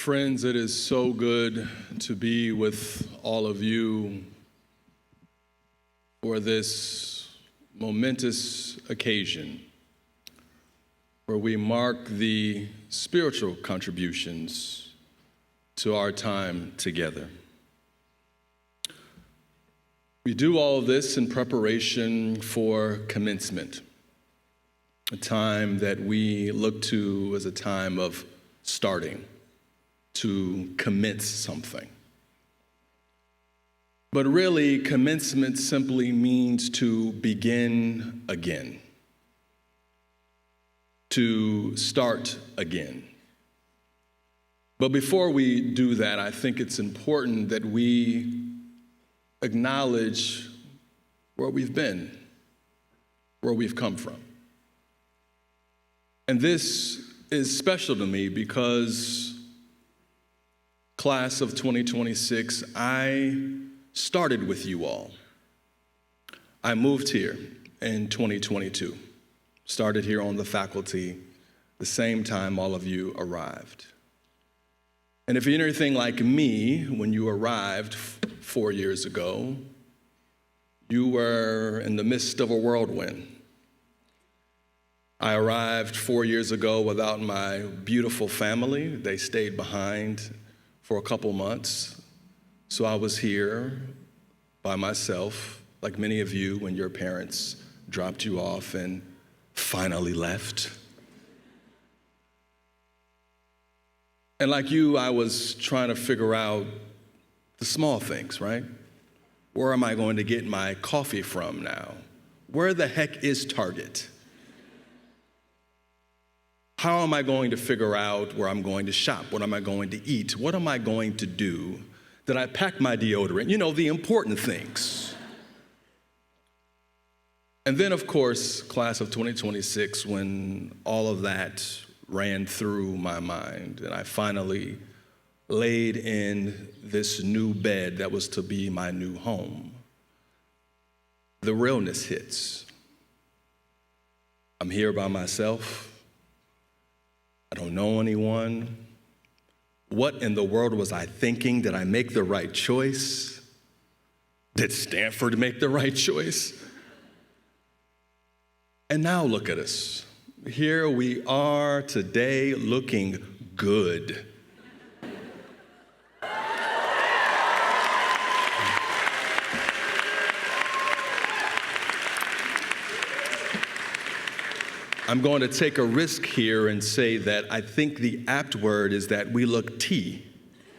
Friends, it is so good to be with all of you for this momentous occasion where we mark the spiritual contributions to our time together. We do all of this in preparation for commencement, a time that we look to as a time of starting, to commence something. But really, commencement simply means to begin again, to start again. But before we do that, I think it's important that we acknowledge where we've been, where we've come from. And this is special to me because class of 2026, I started with you all. I moved here in 2022, started here on the faculty the same time all of you arrived. And if you're anything like me, when you arrived 4 years ago, you were in the midst of a whirlwind. I arrived 4 years ago without my beautiful family. They stayed behind for a couple months. So I was here by myself, like many of you when your parents dropped you off and finally left. And like you, I was trying to figure out the small things, right? Where am I going to get my coffee from now? Where the heck is Target? How am I going to figure out where I'm going to shop? What am I going to eat? What am I going to do? Did I pack my deodorant? You know, the important things. And then, of course, class of 2026, when all of that ran through my mind, and I finally laid in this new bed that was to be my new home, the realness hits. I'm here by myself. I don't know anyone. What in the world was I thinking? Did I make the right choice? Did Stanford make the right choice? And now look at us. Here we are today looking good. I'm going to take a risk here and say that I think the apt word is that we look tea.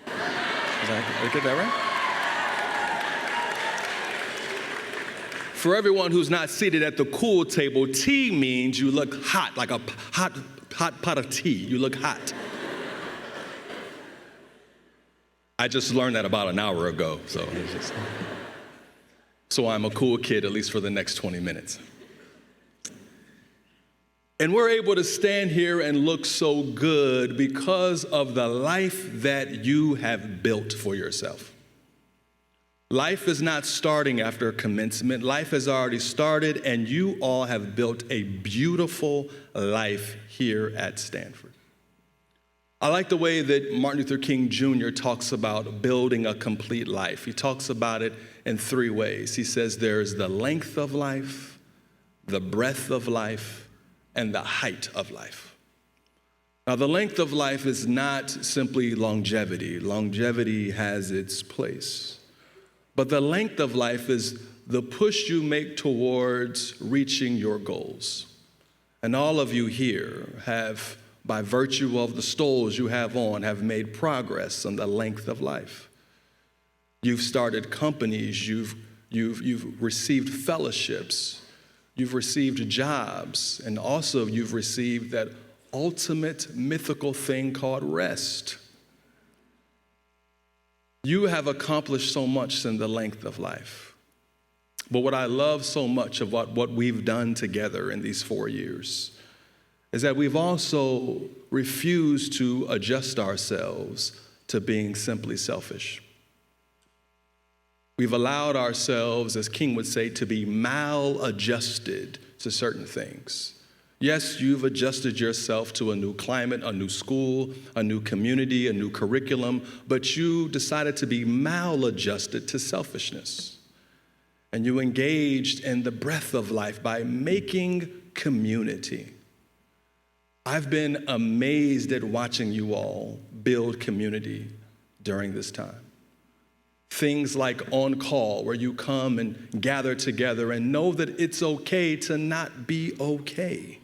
Did I get that right? For everyone who's not seated at the cool table, tea means you look hot, like a hot pot of tea. You look hot. I just learned that about an hour ago, so I'm a cool kid, at least for the next 20 minutes. And we're able to stand here and look so good because of the life that you have built for yourself. Life is not starting after commencement. Life has already started, and you all have built a beautiful life here at Stanford. I like the way that Martin Luther King Jr. talks about building a complete life. He talks about it in 3 ways. He says there's the length of life, the breadth of life, and the height of life. Now, the length of life is not simply longevity. Longevity has its place. But the length of life is the push you make towards reaching your goals. And all of you here have, by virtue of the stoles you have on, have made progress on the length of life. You've started companies, you've received fellowships, you've received jobs, and also you've received that ultimate mythical thing called rest. You have accomplished so much in the length of life. But what I love so much of what we've done together in these 4 years is that we've also refused to adjust ourselves to being simply selfish. We've allowed ourselves, as King would say, to be maladjusted to certain things. Yes, you've adjusted yourself to a new climate, a new school, a new community, a new curriculum, but you decided to be maladjusted to selfishness. And you engaged in the breath of life by making community. I've been amazed at watching you all build community during this time. Things like On Call, where you come and gather together and know that it's okay to not be okay.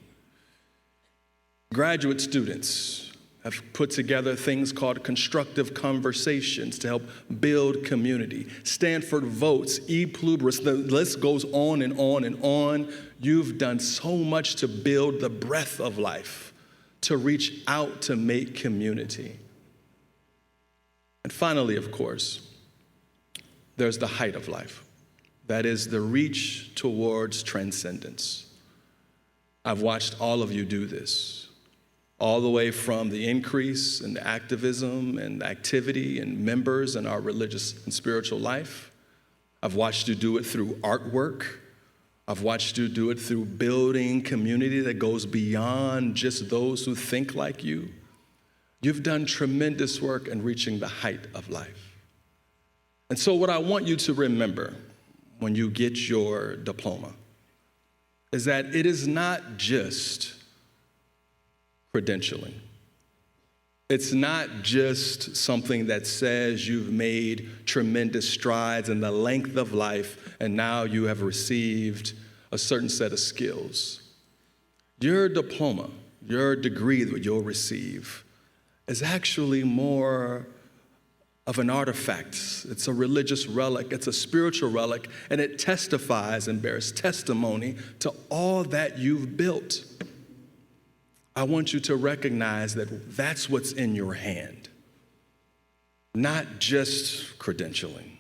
Graduate students have put together things called constructive conversations to help build community. Stanford votes, e pluribus, the list goes on and on and on. You've done so much to build the breath of life, to reach out to make community. And finally, of course, there's the height of life. That is the reach towards transcendence. I've watched all of you do this, all the way from the increase in activism and activity and members in our religious and spiritual life. I've watched you do it through artwork. I've watched you do it through building community that goes beyond just those who think like you. You've done tremendous work in reaching the height of life. And so what I want you to remember when you get your diploma is that it is not just credentialing. It's not just something that says you've made tremendous strides in the length of life and now you have received a certain set of skills. Your diploma, your degree that you'll receive, is actually more of an artifact. It's a religious relic, it's a spiritual relic, and it testifies and bears testimony to all that you've built. I want you to recognize that that's what's in your hand, not just credentialing.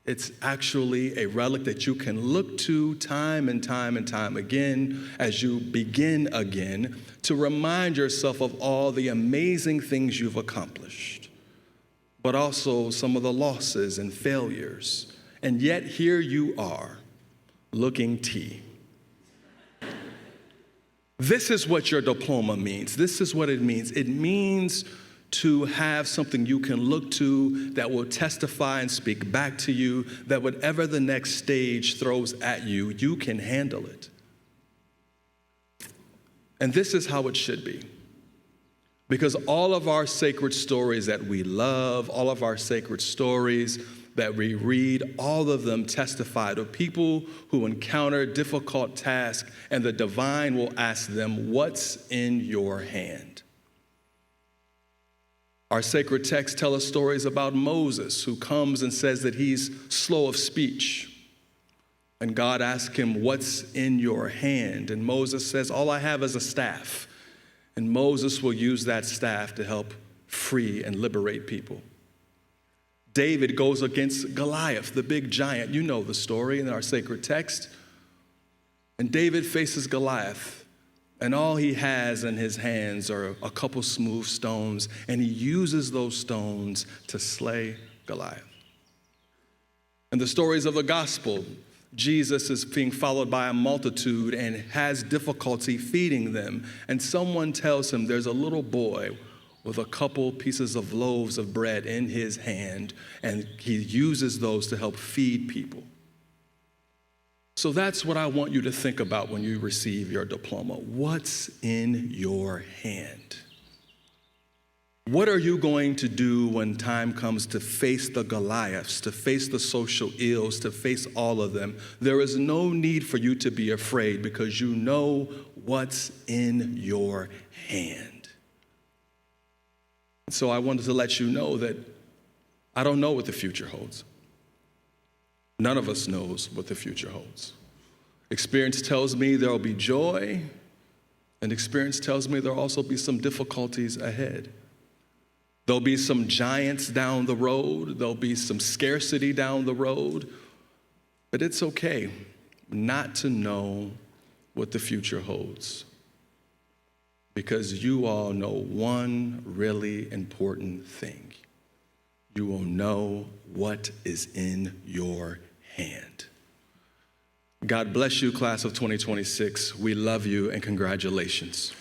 It's actually a relic that you can look to time and time and time again as you begin again to remind yourself of all the amazing things you've accomplished, but also some of the losses and failures. And yet here you are, looking T. This is what your diploma means. This is what it means. It means to have something you can look to that will testify and speak back to you, that whatever the next stage throws at you, you can handle it. And this is how it should be. Because all of our sacred stories that we love, all of our sacred stories that we read, all of them testify to people who encounter difficult tasks, and the divine will ask them, "What's in your hand?" Our sacred texts tell us stories about Moses, who comes and says that he's slow of speech. And God asks him, "What's in your hand?" And Moses says, "All I have is a staff." And Moses will use that staff to help free and liberate people. David goes against Goliath, the big giant. You know the story in our sacred text. And David faces Goliath, and all he has in his hands are a couple smooth stones, and he uses those stones to slay Goliath. And the stories of the gospel, Jesus is being followed by a multitude and has difficulty feeding them. And someone tells him there's a little boy with a couple pieces of loaves of bread in his hand, and he uses those to help feed people. So that's what I want you to think about when you receive your diploma. What's in your hand? What are you going to do when time comes to face the Goliaths, to face the social ills, to face all of them? There is no need for you to be afraid because you know what's in your hand. So I wanted to let you know that I don't know what the future holds. None of us knows what the future holds. Experience tells me there will be joy, and experience tells me there will also be some difficulties ahead. There'll be some giants down the road. There'll be some scarcity down the road. But it's okay not to know what the future holds, because you all know one really important thing. You will know what is in your hand. God bless you, class of 2026. We love you and congratulations.